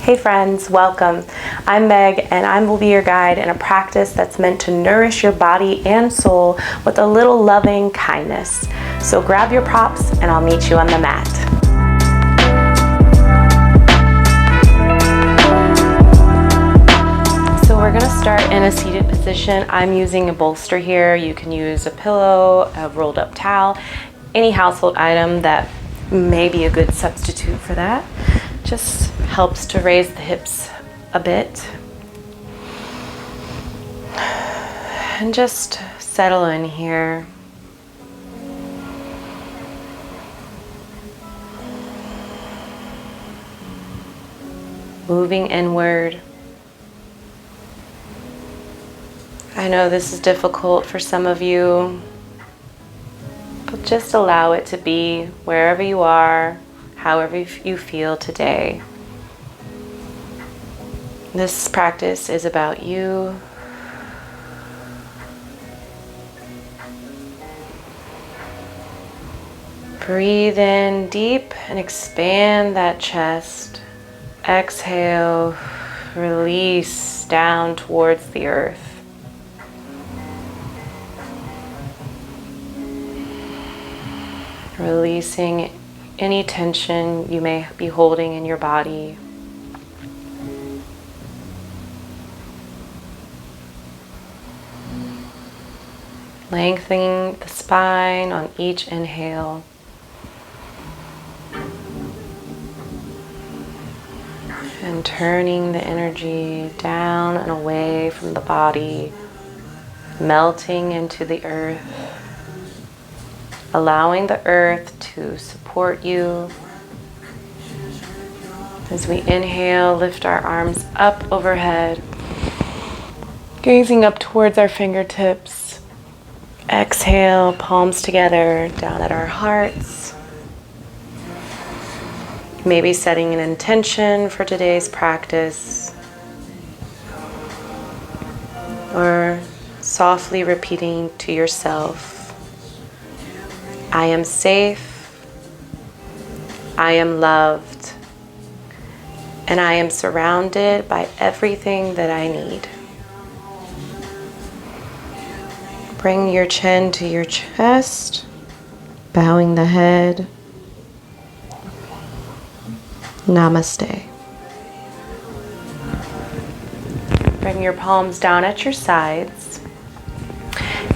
Hey friends, welcome. I'm Meg and I will be your guide in a practice that's meant to nourish your body and soul with a little loving kindness. So grab your props and I'll meet you on the mat. So we're going to start in a seated position. I'm using a bolster here. You can use a pillow, a rolled up towel, any household item that may be a good substitute for that. Just helps to raise the hips a bit. And just settle in here. Moving inward. I know this is difficult for some of you, but just allow it to be wherever you are, however you feel today. This practice is about you. Breathe in deep and expand that chest. Exhale, release down towards the earth. Releasing any tension you may be holding in your body. Lengthening the spine on each inhale. And turning the energy down and away from the body, melting into the earth. Allowing the earth to support you. As we inhale, lift our arms up overhead, gazing up towards our fingertips. Exhale, palms together, down at our hearts. Maybe setting an intention for today's practice, or softly repeating to yourself, I am safe, I am loved, and I am surrounded by everything that I need. Bring your chin to your chest, bowing the head. Namaste. Bring your palms down at your sides.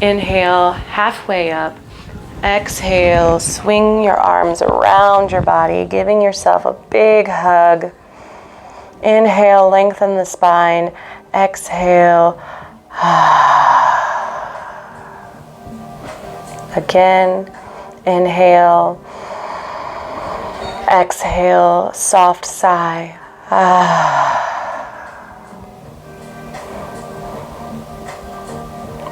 Inhale, halfway up. Exhale, swing your arms around your body, giving yourself a big hug. Inhale, lengthen the spine. Exhale. Again, inhale. Exhale, soft sigh.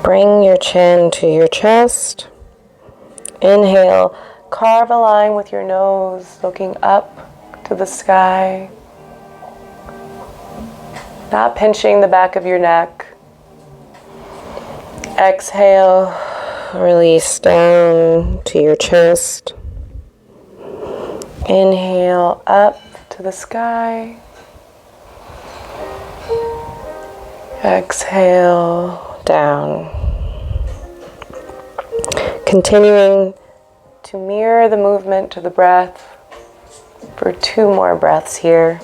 Bring your chin to your chest. Inhale, carve a line with your nose, looking up to the sky. Not pinching the back of your neck. Exhale, release down to your chest. Inhale, up to the sky. Exhale, down. Continuing to mirror the movement to the breath for 2 more breaths here.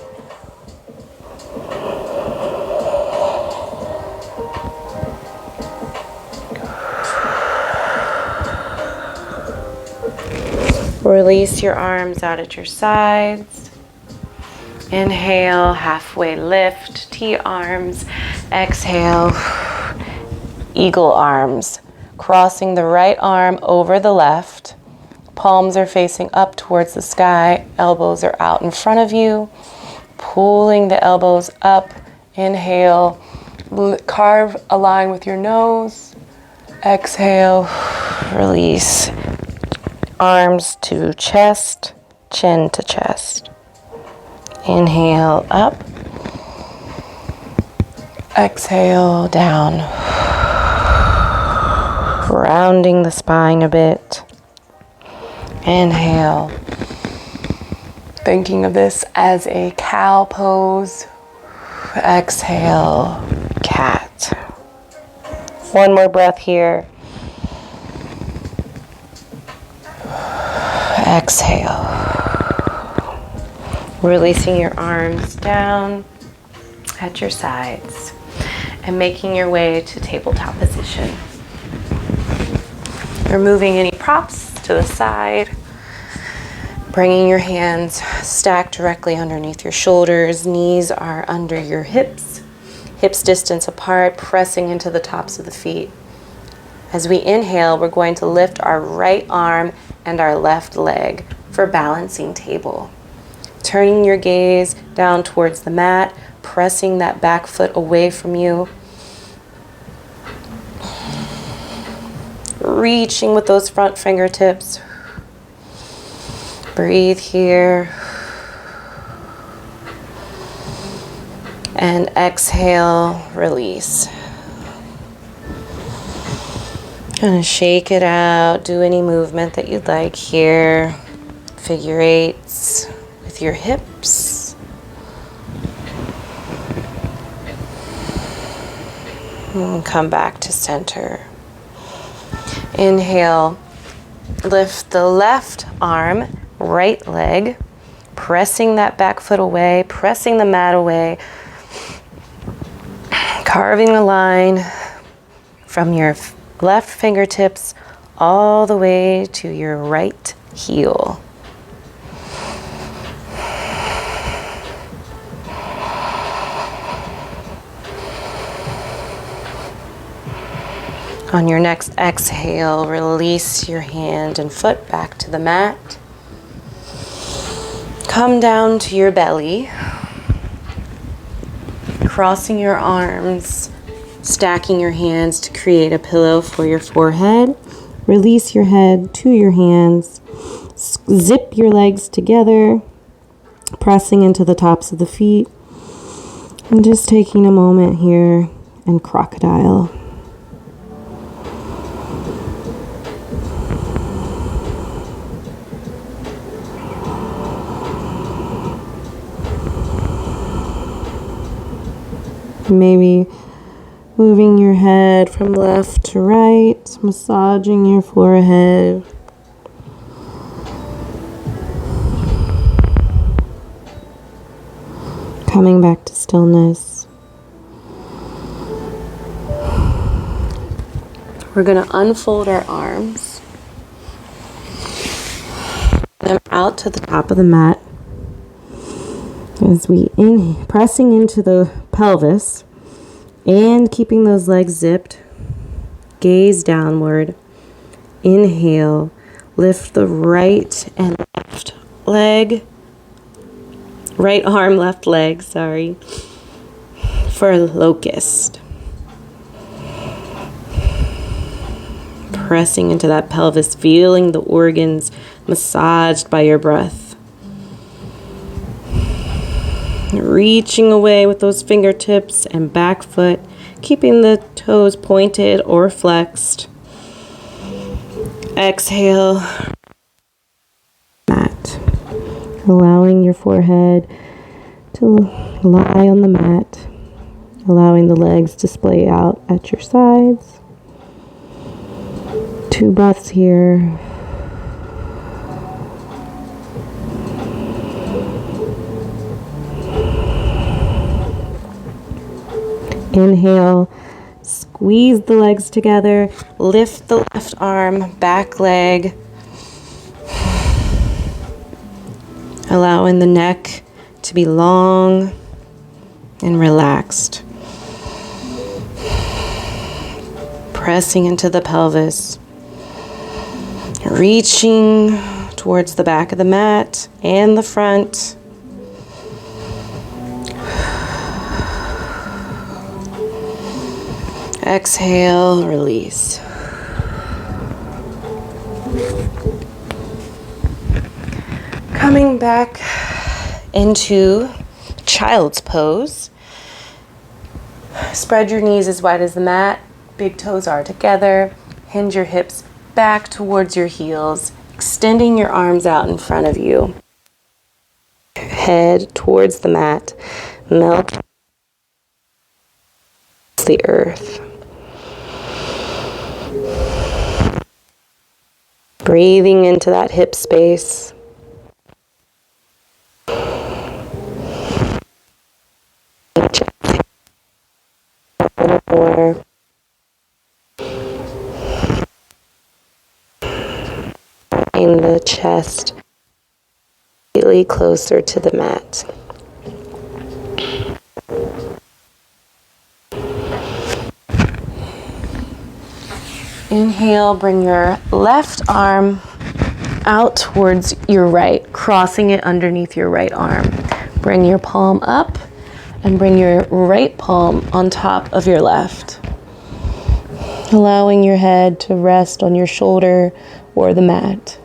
Release your arms out at your sides. Inhale, halfway lift, T-arms. Exhale, eagle arms. Crossing the right arm over the left. Palms are facing up towards the sky. Elbows are out in front of you. Pulling the elbows up. Inhale, carve a line with your nose. Exhale, release. Arms to chest, chin to chest. Inhale, up. Exhale, down. Rounding the spine a bit. Inhale. Thinking of this as a cow pose. Exhale, cat. One more breath here. Exhale. Releasing your arms down at your sides and making your way to tabletop position. Removing any props to the side. Bringing your hands stacked directly underneath your shoulders. Knees are under your hips. Hips distance apart, pressing into the tops of the feet. As we inhale, we're going to lift our right arm and our left leg for balancing table. Turning your gaze down towards the mat, pressing that back foot away from you. Reaching with those front fingertips. Breathe here. And exhale, release. Gonna shake it out. Do any movement that you'd like here. Figure eights with your hips. And come back to center. Inhale. Lift the left arm, right leg, pressing that back foot away, pressing the mat away, carving a line from your left fingertips all the way to your right heel. On your next exhale, release your hand and foot back to the mat. Come down to your belly, crossing your arms, stacking your hands to create a pillow for your forehead. Release your head to your hands. Zip your legs together, pressing into the tops of the feet. And just taking a moment here and crocodile. Maybe moving your head from left to right, massaging your forehead. Coming back to stillness. We're going to unfold our arms. Them out to the top of the mat. As we pressing into the pelvis and keeping those legs zipped, gaze downward. Inhale, lift the right and left leg, right arm, left leg, for locust. Pressing into that pelvis, feeling the organs massaged by your breath. Reaching away with those fingertips and back foot, keeping the toes pointed or flexed. Exhale. Mat. Allowing your forehead to lie on the mat. Allowing the legs to splay out at your sides. 2 breaths here. Inhale, squeeze the legs together, lift the left arm, back leg, allowing the neck to be long and relaxed. Pressing into the pelvis, reaching towards the back of the mat and the front. Exhale, release. Coming back into child's pose. Spread your knees as wide as the mat. Big toes are together. Hinge your hips back towards your heels, extending your arms out in front of you. head towards the mat. Melt the earth. Breathing into that hip space. A little more. Bring the chest slightly closer to the mat. Inhale, bring your left arm out towards your right, crossing it underneath your right arm. Bring your palm up and bring your right palm on top of your left, allowing your head to rest on your shoulder or the mat.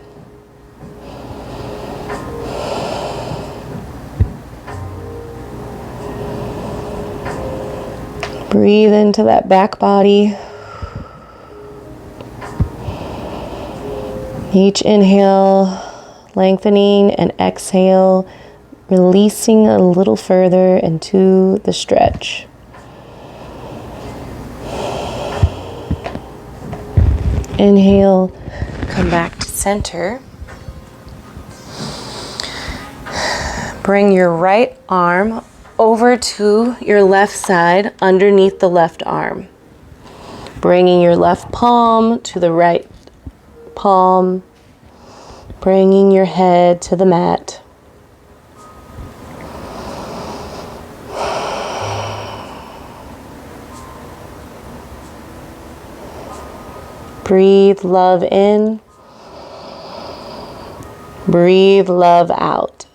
Breathe into that back body. Each inhale, lengthening, and exhale, releasing a little further into the stretch. Inhale, come back to center. Bring your right arm over to your left side underneath the left arm. Bringing your left palm to the right palm. Bringing your head to the mat. Breathe love in. Breathe love out.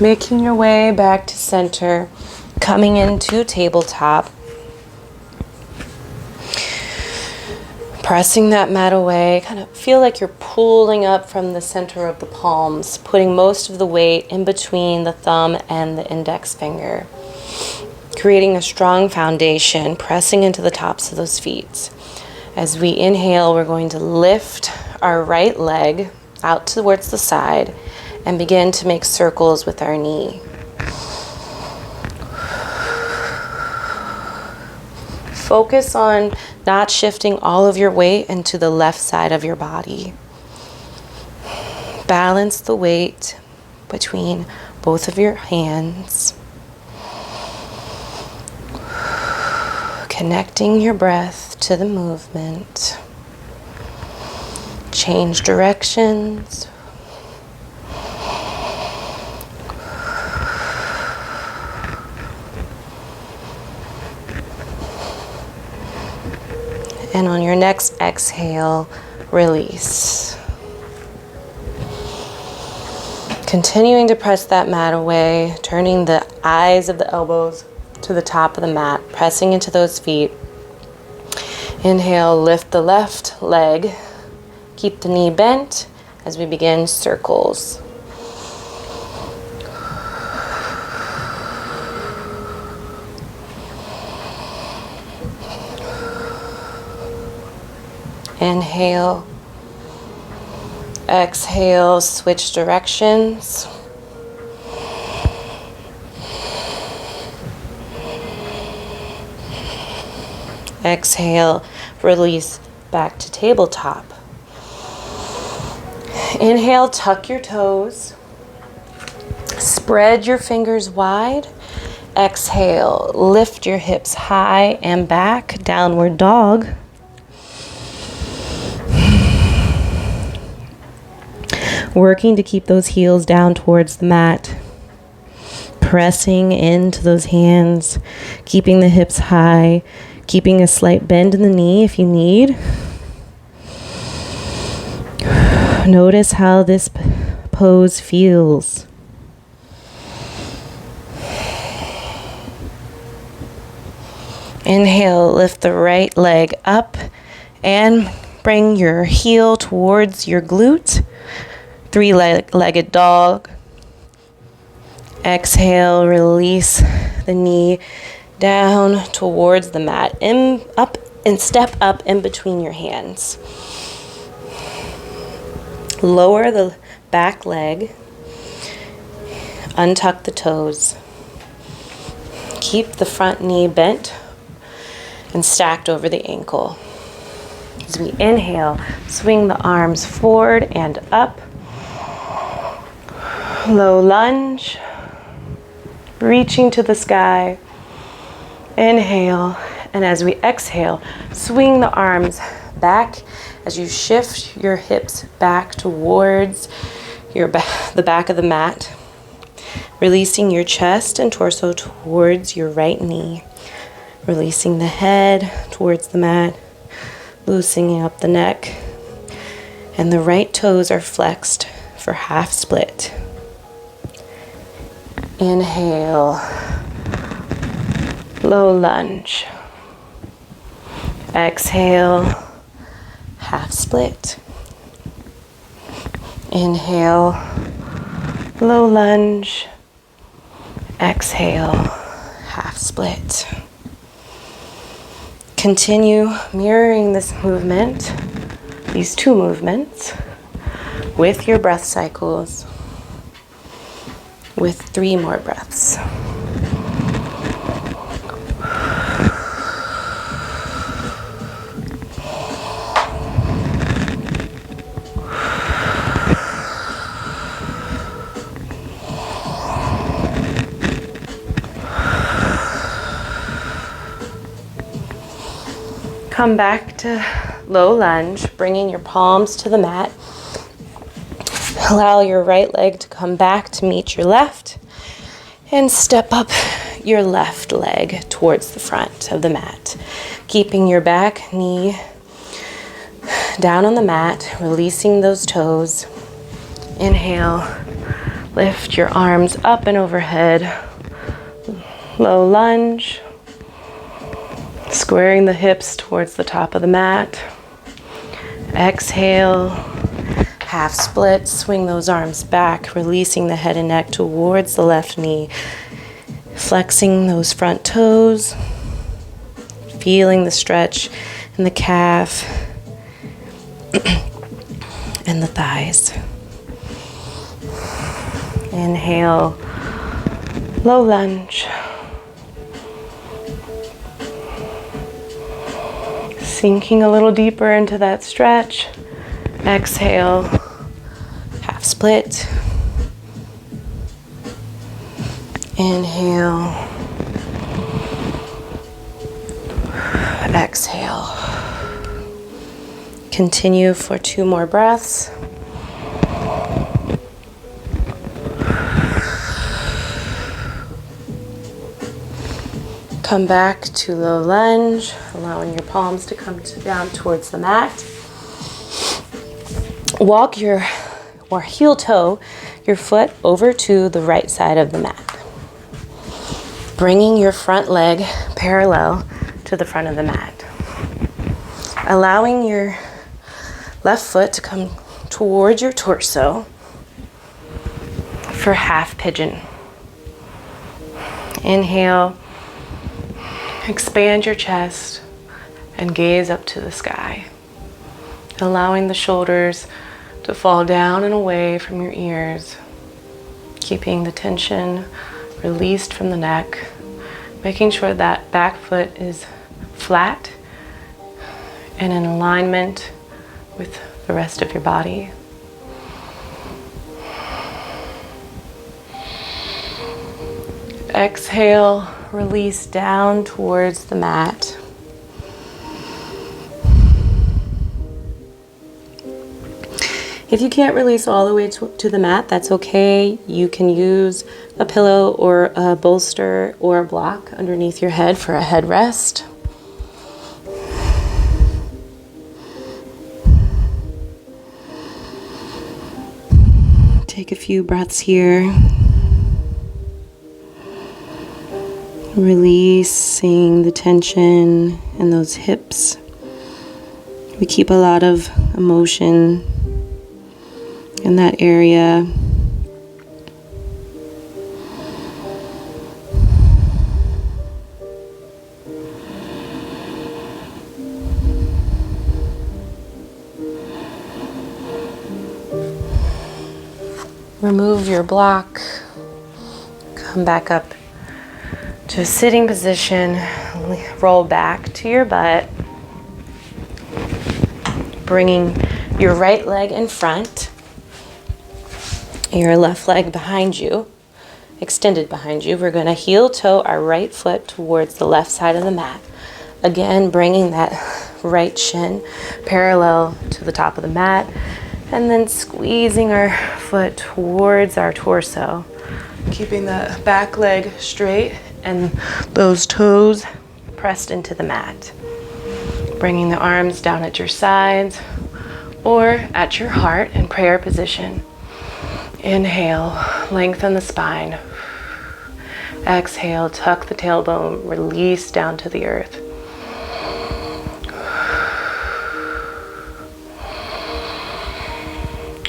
Making your way back to center, coming into tabletop. Pressing that mat away, kind of feel like you're pulling up from the center of the palms, putting most of the weight in between the thumb and the index finger. Creating a strong foundation, pressing into the tops of those feet. As we inhale, we're going to lift our right leg out towards the side and begin to make circles with our knee. Focus on not shifting all of your weight into the left side of your body. Balance the weight between both of your hands. Connecting your breath to the movement. Change directions. And on your next exhale, release. Continuing to press that mat away, turning the eyes of the elbows to the top of the mat, pressing into those feet. Inhale, lift the left leg. Keep the knee bent as we begin circles. Inhale, exhale, switch directions. Exhale, release back to tabletop. Inhale, tuck your toes. Spread your fingers wide. Exhale, lift your hips high and back, downward dog. Working to keep those heels down towards the mat. Pressing into those hands, keeping the hips high, keeping a slight bend in the knee if you need. Notice how this pose feels. Inhale, lift the right leg up and bring your heel towards your glute. Three-legged dog. Exhale, release the knee down towards the mat, up and step up in between your hands. Lower the back leg, untuck the toes. Keep the front knee bent and stacked over the ankle. As we inhale, swing the arms forward and up. Low lunge, reaching to the sky. Inhale, and as we exhale, swing the arms back as you shift your hips back towards the back of the mat, releasing your chest and torso towards your right knee, releasing the head towards the mat, loosening up the neck, and the right toes are flexed for half split. Inhale, low lunge. Exhale, half split. Inhale, low lunge. Exhale, half split. Continue mirroring this movement, these two movements, with your breath cycles, with 3 more breaths. Come back to low lunge, bringing your palms to the mat. Allow your right leg to come back to meet your left, and step up your left leg towards the front of the mat. Keeping your back knee down on the mat, releasing those toes. Inhale, lift your arms up and overhead. Low lunge. Squaring the hips towards the top of the mat. Exhale, half split, swing those arms back, releasing the head and neck towards the left knee. Flexing those front toes, feeling the stretch in the calf and the thighs. Inhale, low lunge. Sinking a little deeper into that stretch. Exhale, half split. Inhale. Exhale. Continue for 2 more breaths. Come back to low lunge, allowing your palms to come down towards the mat. Walk your heel toe, your foot over to the right side of the mat. Bringing your front leg parallel to the front of the mat. Allowing your left foot to come towards your torso for half pigeon. Inhale. Expand your chest and gaze up to the sky, allowing the shoulders to fall down and away from your ears, keeping the tension released from the neck, making sure that back foot is flat and in alignment with the rest of your body. Exhale, release down towards the mat. If you can't release all the way to the mat, that's okay. You can use a pillow or a bolster or a block underneath your head for a headrest. Take a few breaths here. Releasing the tension in those hips. We keep a lot of emotion in that area. Remove your block. Come back up to a sitting position. Roll back to your butt. Bringing your right leg in front. Your left leg behind you. Extended behind you. We're going to heel toe our right foot towards the left side of the mat. Again, bringing that right shin parallel to the top of the mat, and then squeezing our foot towards our torso. Keeping the back leg straight and those toes pressed into the mat. Bringing the arms down at your sides or at your heart in prayer position. Inhale, lengthen the spine. Exhale, tuck the tailbone, release down to the earth.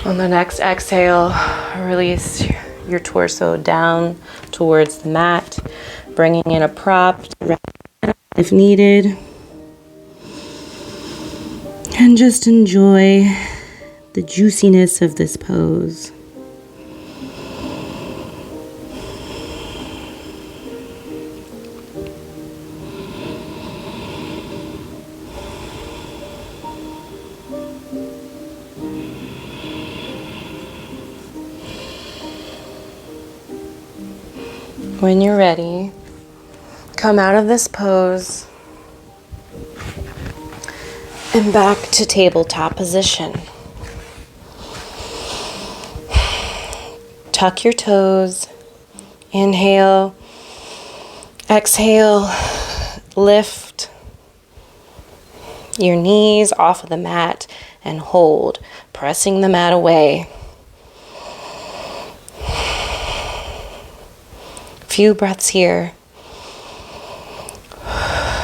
On the next exhale, release your torso down towards the mat, bringing in a prop if needed. And just enjoy the juiciness of this pose. When you're ready, come out of this pose and back to tabletop position. Tuck your toes. Inhale. Exhale. Lift your knees off of the mat and hold, pressing the mat away. Few breaths here.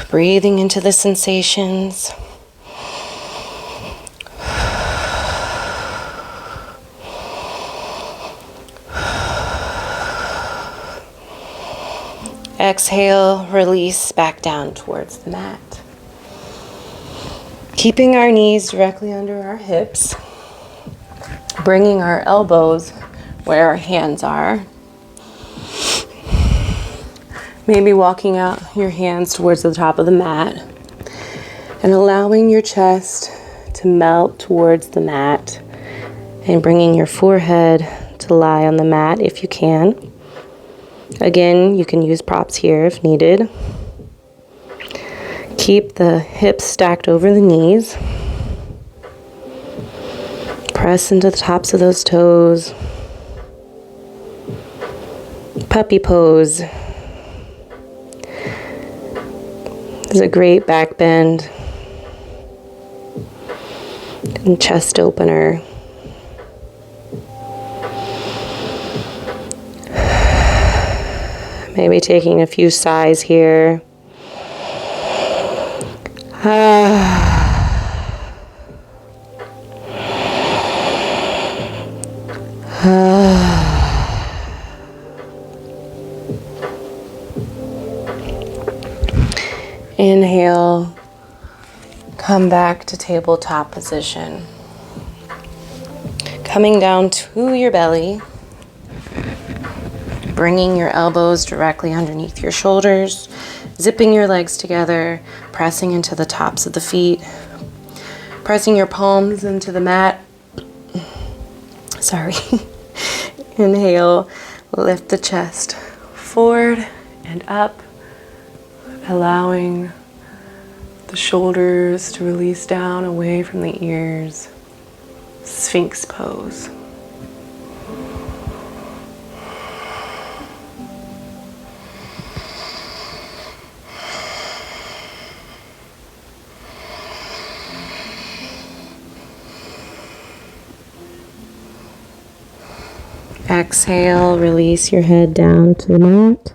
Breathing into the sensations. Exhale, release back down towards the mat. Keeping our knees directly under our hips. Bringing our elbows where our hands are. Maybe walking out your hands towards the top of the mat and allowing your chest to melt towards the mat and bringing your forehead to lie on the mat if you can. Again, you can use props here if needed. Keep the hips stacked over the knees. Press into the tops of those toes. Puppy pose. This is a great back bend and chest opener. Maybe taking a few sighs here. Inhale, come back to tabletop position. Coming down to your belly, bringing your elbows directly underneath your shoulders, zipping your legs together, pressing into the tops of the feet, pressing your palms into the mat. Sorry. Inhale, lift the chest forward and up, allowing the shoulders to release down away from the ears. Sphinx pose. Exhale, release your head down to the mat.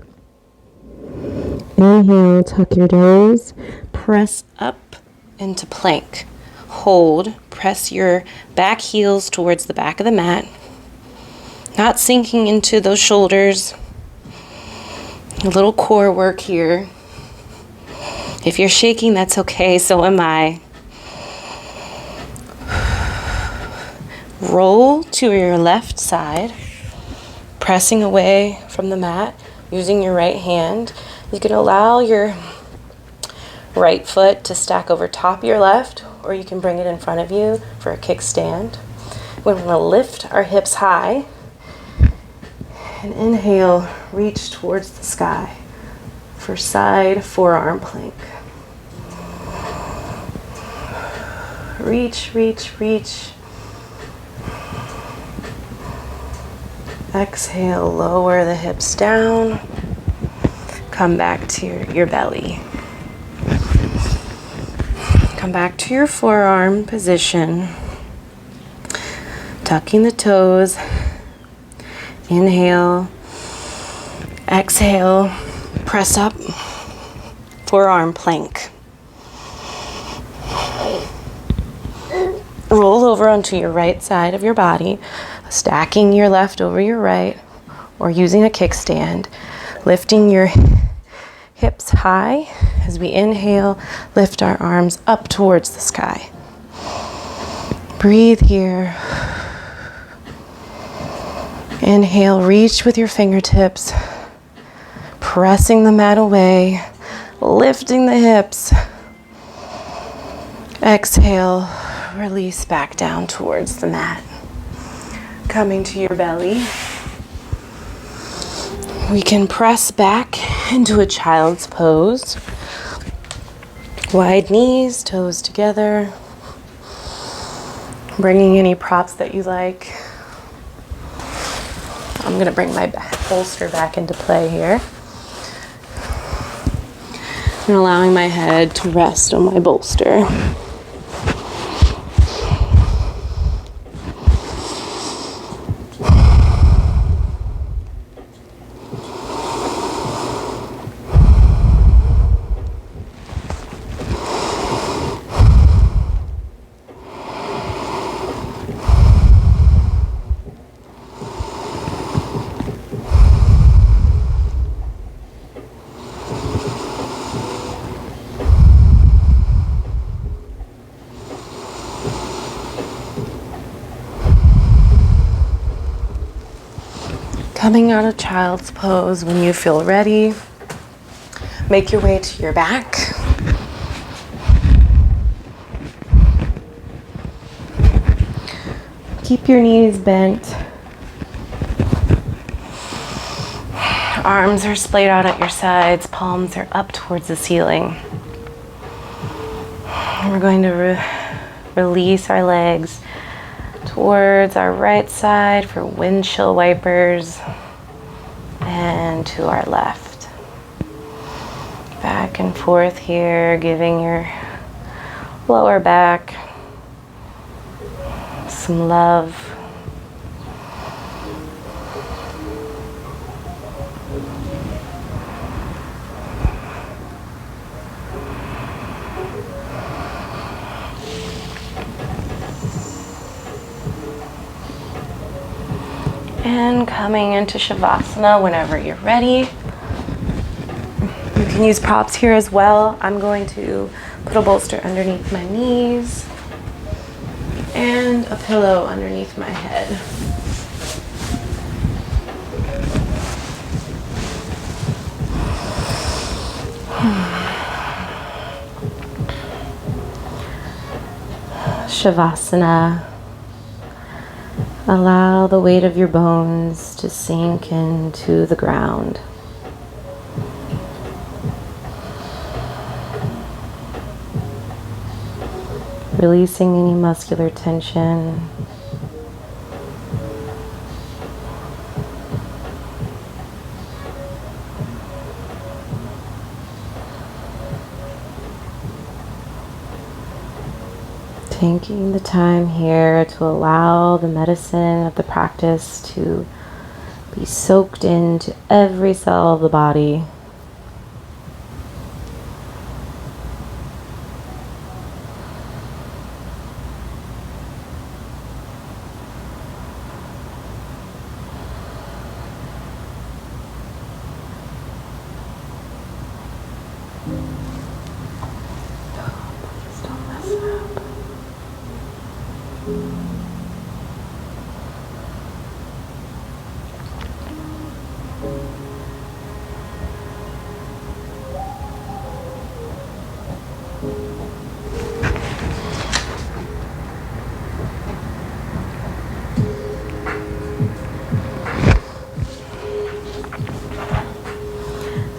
Inhale, tuck your toes, press up into plank. Hold, press your back heels towards the back of the mat. Not sinking into those shoulders. A little core work here. If you're shaking, that's okay, so am I. Roll to your left side. pressing away from the mat using your right hand. You can allow your right foot to stack over top of your left, or you can bring it in front of you for a kickstand. We're going to lift our hips high and inhale, reach towards the sky for side forearm plank. Reach, reach, reach. Exhale, lower the hips down. Come back to your belly. Come back to your forearm position. Tucking the toes. Inhale. Exhale. Press up. Forearm plank. Roll over onto your right side of your body, stacking your left over your right, or using a kickstand, lifting your hips high as we inhale, lift our arms up towards the sky. Breathe here. Inhale, reach with your fingertips, pressing the mat away, lifting the hips. Exhale, release back down towards the mat. Coming to your belly. We can press back into a child's pose. Wide knees, toes together. Bringing any props that you like. I'm going to bring my bolster back into play here. And allowing my head to rest on my bolster. Coming out of child's pose when you feel ready. Make your way to your back. Keep your knees bent. Arms are splayed out at your sides. Palms are up towards the ceiling. And we're going to release our legs towards our right side for windshield wipers and to our left. Back and forth here, giving your lower back some love. And coming into Shavasana whenever you're ready. You can use props here as well. I'm going to put a bolster underneath my knees and a pillow underneath my head. Shavasana. Allow the weight of your bones to sink into the ground. Releasing any muscular tension. Taking the time here to allow the medicine of the practice to be soaked into every cell of the body.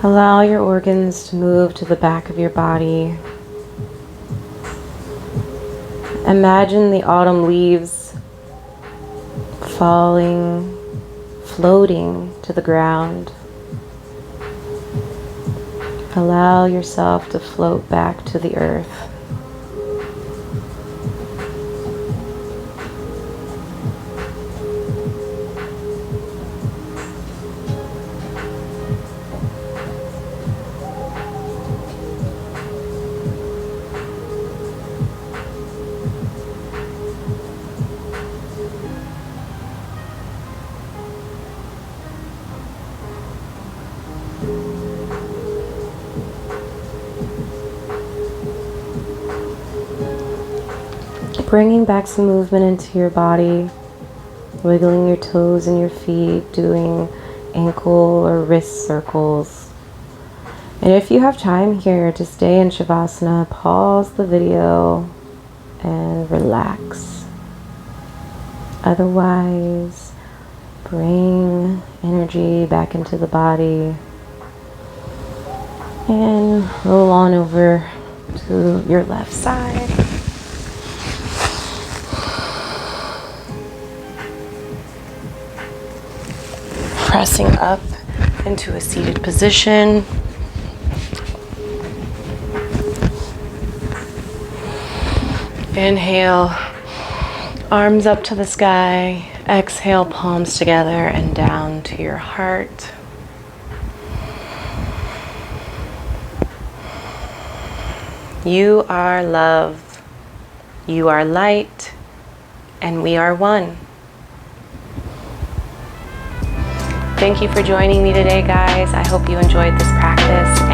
Allow your organs to move to the back of your body. Imagine the autumn leaves falling, floating to the ground. Allow yourself to float back to the earth. Bringing back some movement into your body, wiggling your toes and your feet, doing ankle or wrist circles. And if you have time here to stay in Shavasana, pause the video and relax. Otherwise, bring energy back into the body and roll on over to your left side. Pressing up into a seated position. Inhale, arms up to the sky. Exhale, palms together and down to your heart. You are love, you are light, and we are one. Thank you for joining me today, guys. I hope you enjoyed this practice.